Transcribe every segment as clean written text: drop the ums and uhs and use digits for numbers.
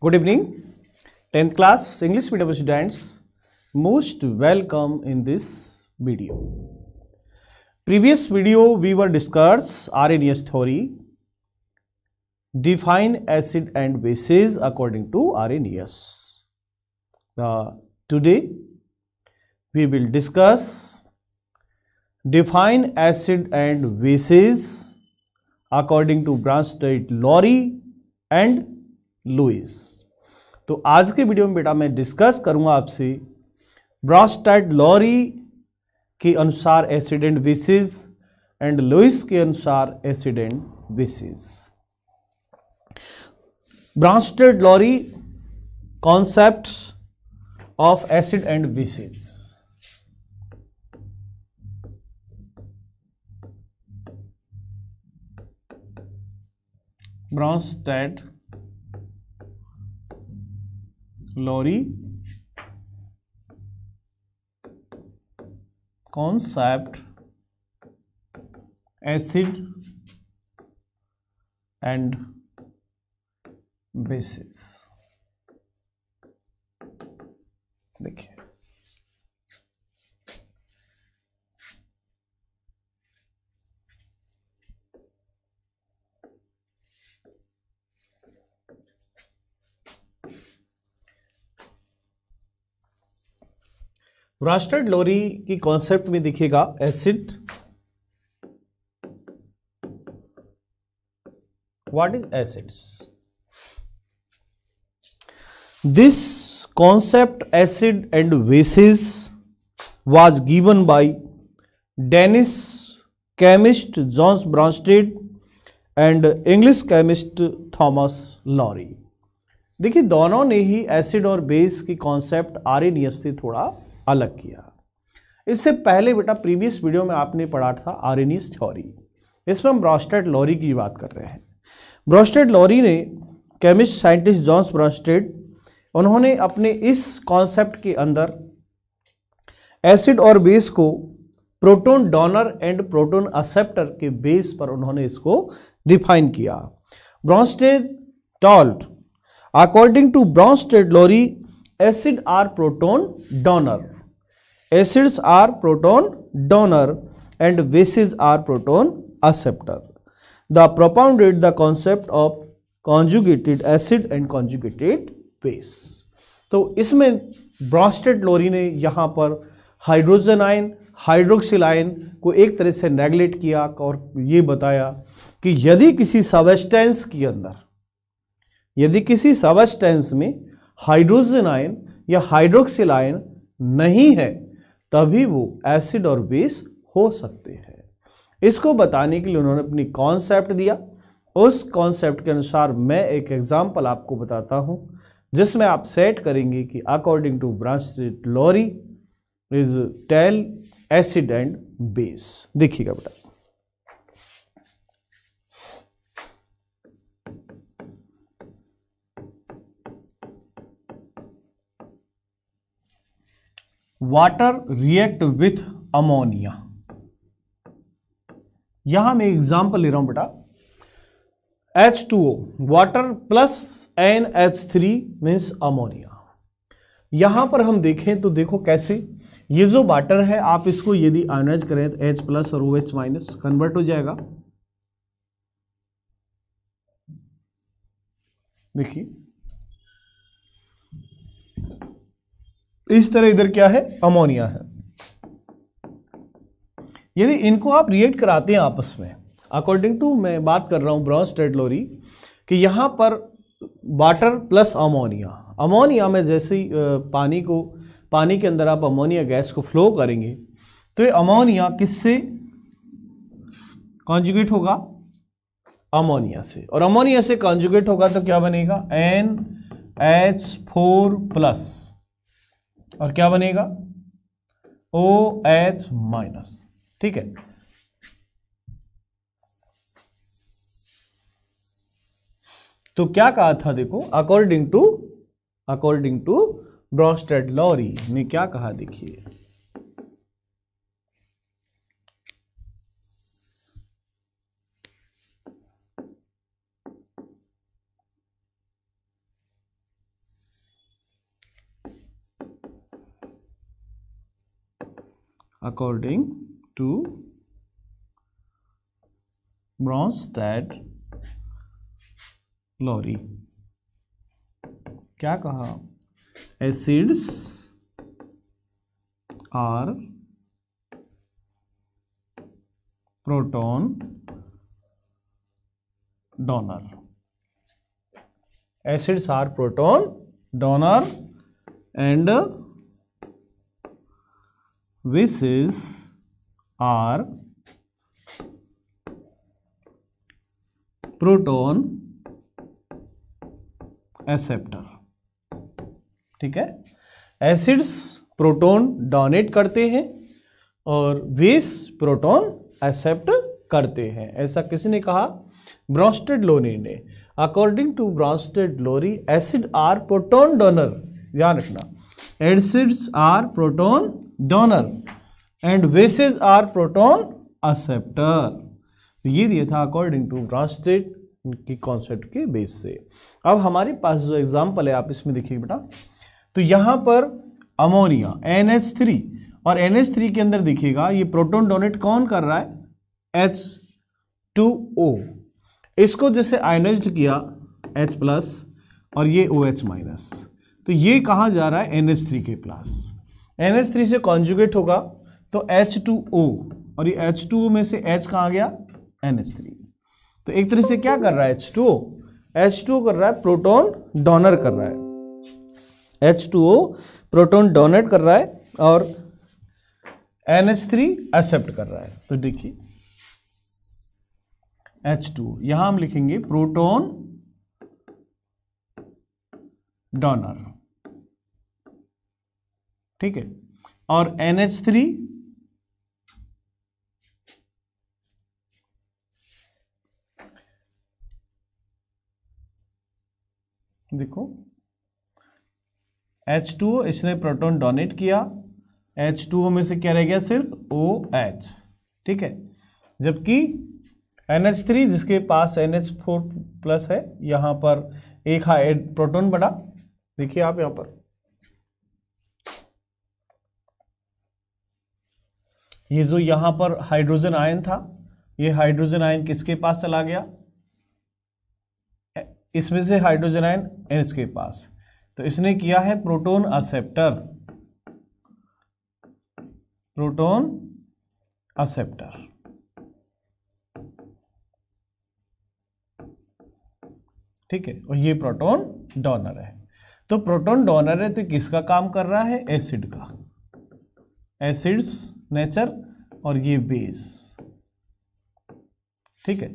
Good evening, 10th class English medium students. Most welcome in this video. Previous video we were discussed Arrhenius theory, define acid and bases according to Arrhenius. Today we will discuss define acid and bases according to Bronsted-Lowry and Lewis. तो आज के video में बेटा मैं discuss करूंगा आपसे Bronsted Lowry के अनुसार एसिड एंड बेसिस एंड लुईस के अनुसार acid and bases. Bronsted Lowry concept of acid and bases. Bronsted Lowry concept acid and bases। देखिए ब्रॉन्स्टेड-लॉरी की कॉन्सेप्ट में देखिएगा acid, what is acids. This concept acid and bases was given by Danish chemist Johns Bronsted and English chemist Thomas Lowry. देखिए दोनों ने ही acid और base की कॉन्सेप्ट आर्हेनियस से थोड़ा अलग किया। इससे पहले बेटा प्रीवियस वीडियो में आपने पढ़ा था आर्हेनियस थ्योरी, इसमें हम ब्रॉन्स्टेड-लॉरी की बात कर रहे हैं। ब्रॉन्स्टेड-लॉरी ने केमिस्ट साइंटिस्ट जॉन्स ब्रॉन्स्टेड, उन्होंने अपने इस कॉन्सेप्ट के अंदर एसिड और बेस को proton donor and proton acceptor के बेस पर उन्होंने इसको डिफाइन किया। Bronsted told, according to Bronsted Lowry, acid are proton donor, acids are proton donor and bases are proton acceptor. The propounded the concept of conjugated acid and conjugated base। तो इसमें Brønsted-lorry ने यहाँ पर hydrogen ion hydroxyl ion को एक तरह से neglect किया और ये बताया कि यदि किसी सबस्टेंस के अंदर, यदि किसी सबस्टेंस में हाइड्रोजन आयन या हाइड्रोक्सिल आयन नहीं है तभी वो एसिड और बेस हो सकते हैं। इसको बताने के लिए उन्होंने अपनी कॉन्सेप्ट दिया। उस कॉन्सेप्ट के अनुसार मैं एक एग्जांपल आपको बताता हूं जिसमें आप सेट करेंगे कि according to Bronsted Lowry is tell acid and base. देखिएगा बेटा, वाटर रिएक्ट विथ अमोनिया। यहां मैं एग्जांपल ले रहा हूं बेटा, H2O water plus NH3 means ammonia. यहां पर हम देखें तो देखो कैसे ये जो वाटर है आप इसको यदि आयनाइज करें तो H प्लस और OH माइनस कन्वर्ट हो जाएगा। देखिए इस तरह इधर क्या है, अमोनिया है। यदि इनको आप रिएक्ट कराते हैं आपस में, अकॉर्डिंग टू मैं बात कर रहा हूं ब्रॉन्स्टेड-लॉरी कि यहां पर वाटर प्लस अमोनिया, अमोनिया में जैसे ही पानी के अंदर आप अमोनिया गैस को फ्लो करेंगे तो ये अमोनिया किससे कॉन्जुगेट होगा, अमोनिया से, और अमोनिया से कॉन्जुगेट होगा तो क्या बनेगा, NH4 प्लस और क्या बनेगा, OH माइनस। ठीक है, तो क्या कहा था देखो, अकॉर्डिंग टू ब्रॉन्स्टेड-लॉरी ने क्या कहा, देखिए अकॉर्डिंग टू ब्रॉन्स्टैड-लोरी। क्या कहा? Acids are proton donor. Acids are proton donor and bases are proton acceptor. ठीक है, एसिड्स प्रोटॉन डोनेट करते हैं और बेस प्रोटॉन एक्सेप्ट करते हैं। ऐसा किसने कहा? ब्रॉन्स्टेड-लोरी ने। According to Bronsted Lowry acid are proton donor. ध्यान रखना, acids are proton donor and bases are proton acceptor. ये दिया था अकॉर्डिंग टू ब्रॉन्स्टेड की कॉन्सेप्ट के बेस से। अब हमारे पास जो एग्जांपल है, आप इसमें देखिए बेटा, तो यहां पर अमोनिया NH3 और NH3 के अंदर देखिएगा ये प्रोटॉन डोनेट कौन कर रहा है? H2O। इसको जैसे आयनाइज्ड किया H+ और ये OH-, तो ये कहाँ जा रहा है? NH3 के प्लस। NH3 से कॉन्जुगेट होगा तो H2O, और ये H2O में से H कहाँ गया? NH3। तो एक तरह से क्या कर रहा है? H2O कर रहा है प्रोटॉन डोनर कर रहा है। H2O प्रोटॉन डोनेट कर रहा है और NH3 एक्सेप्ट कर रहा है। तो देखिए H2O, यहां हम लिखेंगे प्रोटॉन डोनर। ठीक है, और NH3 देखो, H2O इसने प्रोटॉन डोनेट किया, H2O में से क्या रह गया? सिर्फ OH। ठीक है, जबकि NH3 जिसके पास NH4+ है, यहां पर एक प्रोटॉन बढ़ा। देखिए आप यहां पर ये जो यहां पर हाइड्रोजन आयन था, ये हाइड्रोजन आयन किसके पास चला गया? इसमें से हाइड्रोजन आयन NH के पास। तो इसने किया है प्रोटॉन एक्सेप्टर, प्रोटॉन एक्सेप्टर। ठीक है, और ये प्रोटॉन डोनर है। तो प्रोटॉन डोनर है तो किसका काम कर रहा है? एसिड का। एसिड्स नेचर और ये बेस। ठीक है,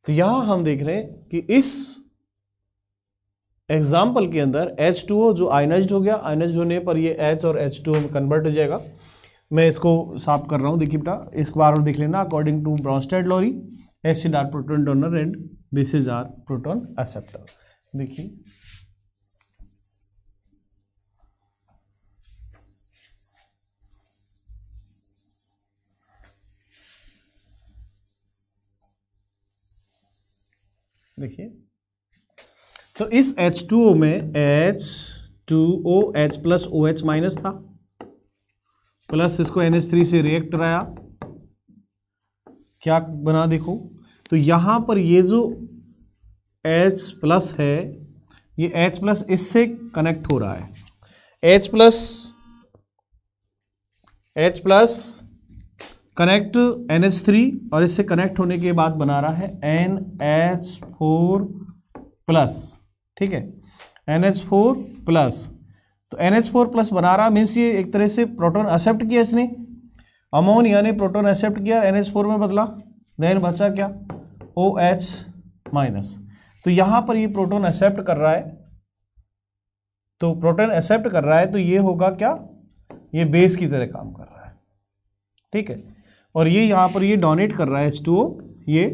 तो यहां हम देख रहे हैं कि इस एग्जाम्पल के अंदर H2O जो आयनाइज्ड हो गया, आयनाइज्ड होने पर ये H और H2O में कन्वर्ट हो जाएगा। मैं इसको साफ कर रहा हूं, देखिए बेटा, एक बार और देख लेना। According to Bronsted Lowry acid are proton donor and bases are proton acceptor. देखिए देखिए, तो इस H2O में H2O H+ OH- था, प्लस इसको NH3 से रिएक्ट कराया, क्या बना? देखो, तो यहां पर ये जो H+ है, ये H+ इससे कनेक्ट हो रहा है। H+ कनेक्ट NH3 और इससे कनेक्ट होने के बाद बना रहा है NH4+। ठीक है, NH4+। तो NH4+ बना रहा, मीन्स ये एक तरह से प्रोटॉन एक्सेप्ट किया इसने। अमोनिया ने प्रोटॉन एक्सेप्ट किया, NH4 में बदला, देन बचा क्या? OH-। तो यहां पर ये प्रोटॉन एक्सेप्ट कर रहा है, तो प्रोटॉन एक्सेप्ट कर रहा है तो ये होगा क्या? ये बेस की तरह काम कर रहा है। ठीक है, और ये यहां पर ये डोनेट कर रहा है H2O, ये,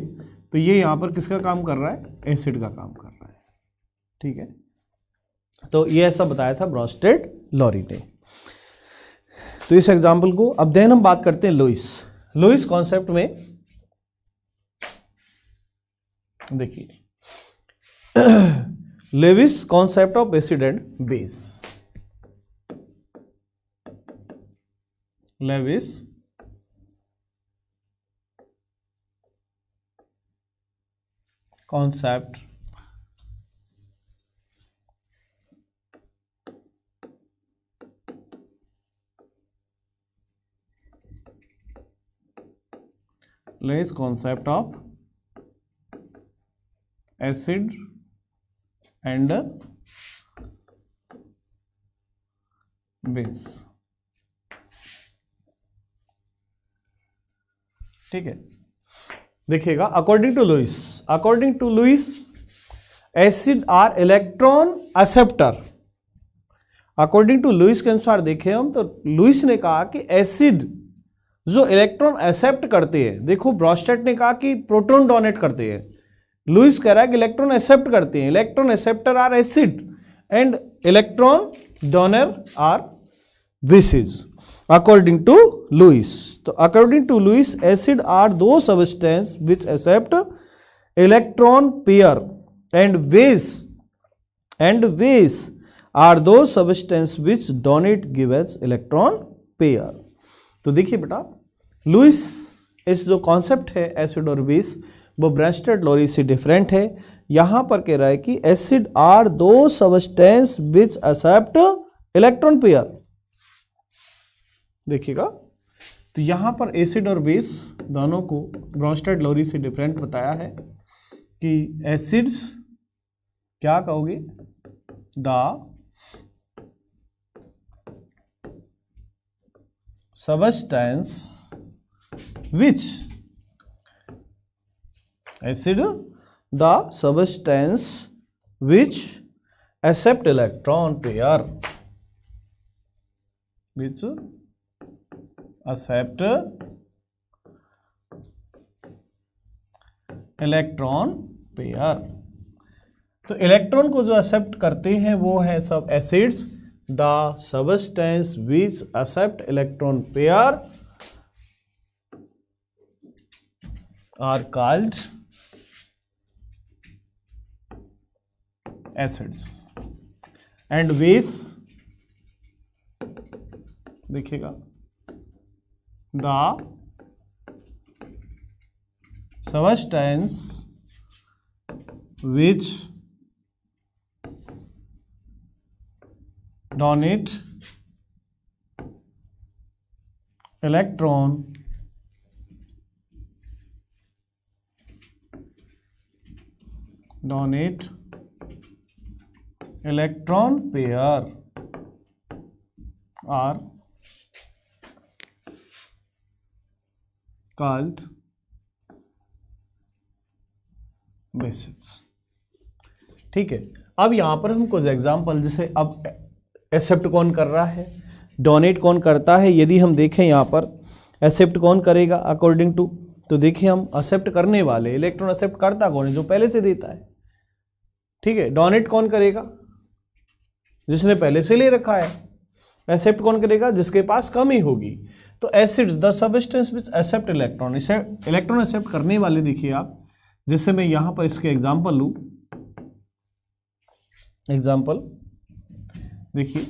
तो ये यहां पर किसका काम कर रहा है? एसिड का काम कर रहा है। ठीक है, तो ये ऐसा बताया था ब्रॉन्स्टेड-लोरी ने। तो इस एग्जाम्पल को अब देन हम बात करते हैं लुईस कॉन्सेप्ट में। देखिए Lewis concept of acid and base. Lewis concept of acid and base। ठीक है, देखिएगा according to Lewis acid are electron acceptor. According to Lewis के अनुसार देखें हम तो लुइस ने कहा कि एसिड जो इलेक्ट्रॉन एक्सेप्ट करते हैं, देखो ब्रॉस्टेट ने कहा कि प्रोटॉन डोनेट करते हैं, लुइस कह रहा है कि इलेक्ट्रॉन एक्सेप्ट करते हैं। Electron acceptor are acid and electron donor are bases according to Lewis. तो according to Lewis acid are those substance which accept electron pair and base are those substance which donate gives electron pair. तो देखिए बेटा, Louis इस जो concept है acid और base वो ब्रॉन्स्टेड-लोरी से डिफरेंट है। यहां पर कह रहा है कि acid are those substance which accept electron pair. देखिएगा, तो यहां पर एसिड और बेस दोनों को ब्रॉन्स्टेड-लोरी से डिफरेंट बताया है कि एसिड्स क्या कहोगे, the substance which acid the substance which accept electron pair, which accept electron pair। तो इलेक्ट्रॉन को जो एक्सेप्ट करते हैं वो है सब acids. The substance which accept electron pair are called acids and base, देखिएगा, the substance which donate electron pair are called bases। ठीक है, अब यहां पर हम कुछ एग्जाम्पल, जैसे अब एक्सेप्ट कौन कर रहा है, डोनेट कौन करता है, यदि हम देखें यहाँ पर एक्सेप्ट कौन करेगा अकॉर्डिंग टू, तो देखिए हम एक्सेप्ट करने वाले, इलेक्ट्रॉन एक्सेप्ट करता कौन है, जो पहले से देता है। ठीक है, डोनेट कौन करेगा, जिसने पहले से ले रखा है। एक्सेप्ट कौन करेगा, जिसके पास कमी होगी। तो acids the substance which accept electron, इसे इलेक्ट्रॉन एक्सेप्ट करने वाले देखिए आप, जिससे मैं यहां पर इसके एग्जाम्पल लूँ। एग्जाम्पल देखिए,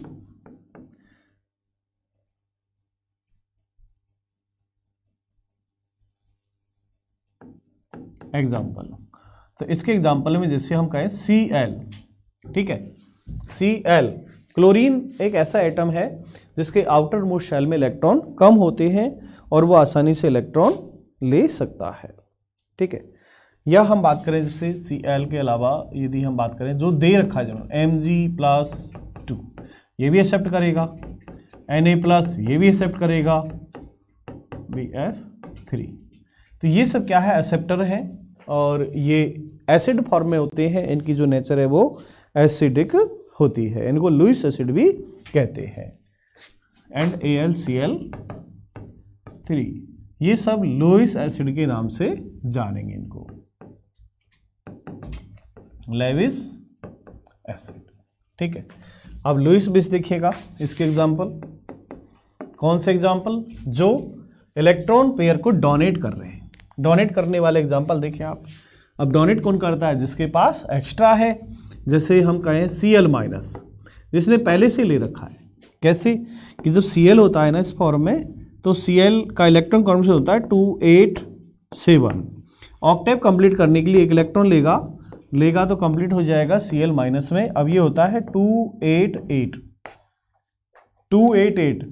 एग्जाम्पल, तो इसके एग्जाम्पल में जैसे हम कहें Cl, ठीक है, Cl क्लोरीन एक ऐसा एटम है जिसके आउटर मोस्ट शेल में इलेक्ट्रॉन कम होते हैं और वो आसानी से इलेक्ट्रॉन ले सकता है। ठीक है, या हम बात करें जैसे Cl के अलावा यदि हम बात करें जो दे रखा है Mg+2, ये भी एक्सेप्ट करेगा, Na+ ये भी एक्सेप्ट करेगा, Bf3। तो ये सब क्या है, एक्सेप्टर हैं और ये एसिड फॉर्म में होते हैं। इनकी जो नेचर है वो एसिडिक होती है, इनको लुईस एसिड भी कहते हैं। एंड AlCl3, ये सब लुईस एसिड के नाम से जानेंगे इनको, लेविस एसिड। ठीक है, अब लुईस बेस देखिएगा, इसके एग्जाम्पल कौन से एग्जाम्पल, जो इलेक्ट्रॉन पेयर को डोनेट कर रहे हैं। डोनेट करने वाले एग्जाम्पल देखिए आप। अब डोनेट कौन करता है, जिसके पास एक्स्ट्रा है, जैसे हम कहें Cl-, जिसने पहले से ले रखा है। कैसे कि जब Cl होता है ना इस फॉर्म में, तो Cl का इलेक्ट्रॉन कॉन्फिगरेशन होता है 287। ऑक्टेव कंप्लीट करने के लिए एक इलेक्ट्रॉन लेगा तो कंप्लीट हो जाएगा Cl माइनस में। अब ये होता है 288।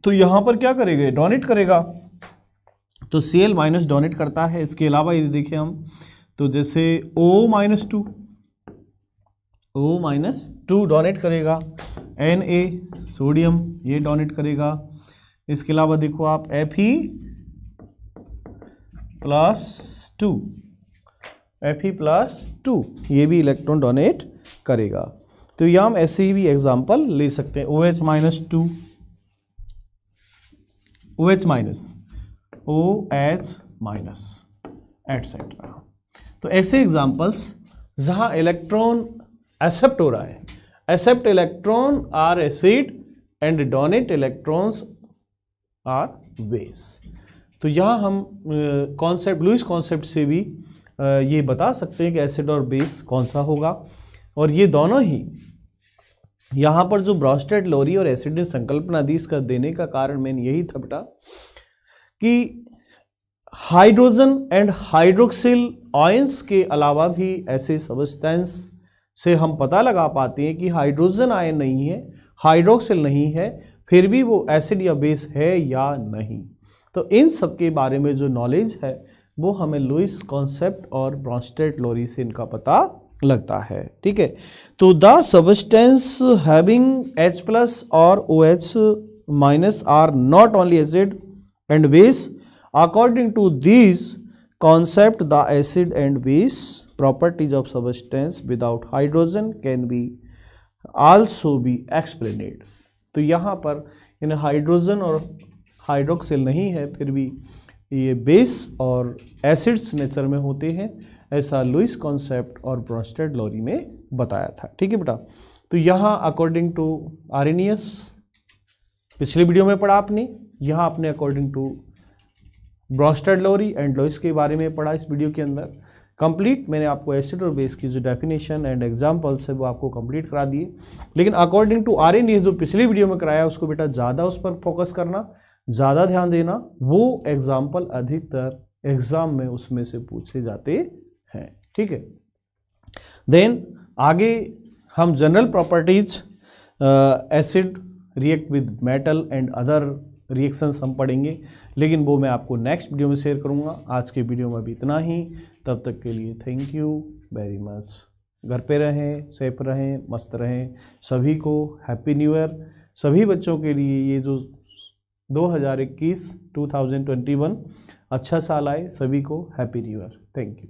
तो यहां पर क्या करेगा, डोनेट करेगा, तो Cl माइनस डोनेट करता है। इसके अलावा यदि देखें हम तो जैसे O-2 डोनेट करेगा, Na सोडियम ये डोनेट करेगा। इसके अलावा देखो आप Fe+2 ये भी इलेक्ट्रॉन डोनेट करेगा। तो यहाँ हम ऐसे ही भी एग्जांपल ले सकते हैं, OH-2 एटसेट्रा। तो ऐसे एग्जांपल्स जहां इलेक्ट्रॉन एक्सेप्ट हो रहा है, accept electron are acid and donate electrons are base. तो यहाँ हम कॉन्सेप्ट, लुईस कॉन्सेप्ट से भी ये बता सकते हैं कि एसिड और बेस कौन सा होगा। और ये दोनों ही यहाँ पर जो ब्रॉन्स्टेड, लोरी और एसिड ने संकल्पना दी, इसका देने का कारण मेन यही था बेटा कि हाइड्रोजन एंड हाइड्रोक्सिल आयंस के अलावा भी ऐसे सब्सटेंस से हम पता लगा पाते हैं कि हाइड्रोजन आयन नहीं है, हाइड्रोक्सिल नहीं है, फिर भी वो एसिड या बेस है या नहीं। तो इन सब के बारे में जो नॉलेज है वो हमें लुईस कॉन्सेप्ट और ब्रॉन्स्टेड, लोरी से इनका पता लगता है। ठीक है, तो द सब्सटेंस हैविंग H+ और OH- are not only acid and base. According to these concept, the acid and base properties of substance without hydrogen can be also be explained। तो यहाँ पर इन हाइड्रोजन और हाइड्रोक्सिल नहीं है, फिर भी ये बेस और एसिड्स नेचर में होते हैं, ऐसा लुईस कॉन्सेप्ट और ब्रॉन्स्टेड, लोरी में बताया था। ठीक है बेटा, तो यहाँ अकॉर्डिंग टू आर्रेनियस पिछले वीडियो में पढ़ा आपने, यहाँ आपने according to Bronsted, Lowry and Lewis के बारे में पढ़ा इस वीडियो के अंदर। कंप्लीट मैंने आपको एसिड और बेस की जो डेफिनेशन एंड एग्जांपल्स है वो आपको कंप्लीट करा दिए। लेकिन अकॉर्डिंग टू आर्रेनियस जो पिछली वीडियो में कराया उसको बेटा ज़्यादा उस पर फोकस करना, ज़्यादा ध्यान देना, वो एग्जाम्पल अधिकतर एग्जाम में उसमें से पूछे जाते हैं। ठीक है, देन आगे हम general properties acid react with metal and other reactions हम पढ़ेंगे, लेकिन वो मैं आपको नेक्स्ट वीडियो में शेयर करूंगा। आज के वीडियो में अभी इतना ही, तब तक के लिए थैंक यू वेरी मच। घर पे रहें, सेफ रहें, मस्त रहें। सभी को हैप्पी न्यू ईयर। सभी बच्चों के लिए ये जो 2021 अच्छा साल आए, सभी को happy new year. Thank you.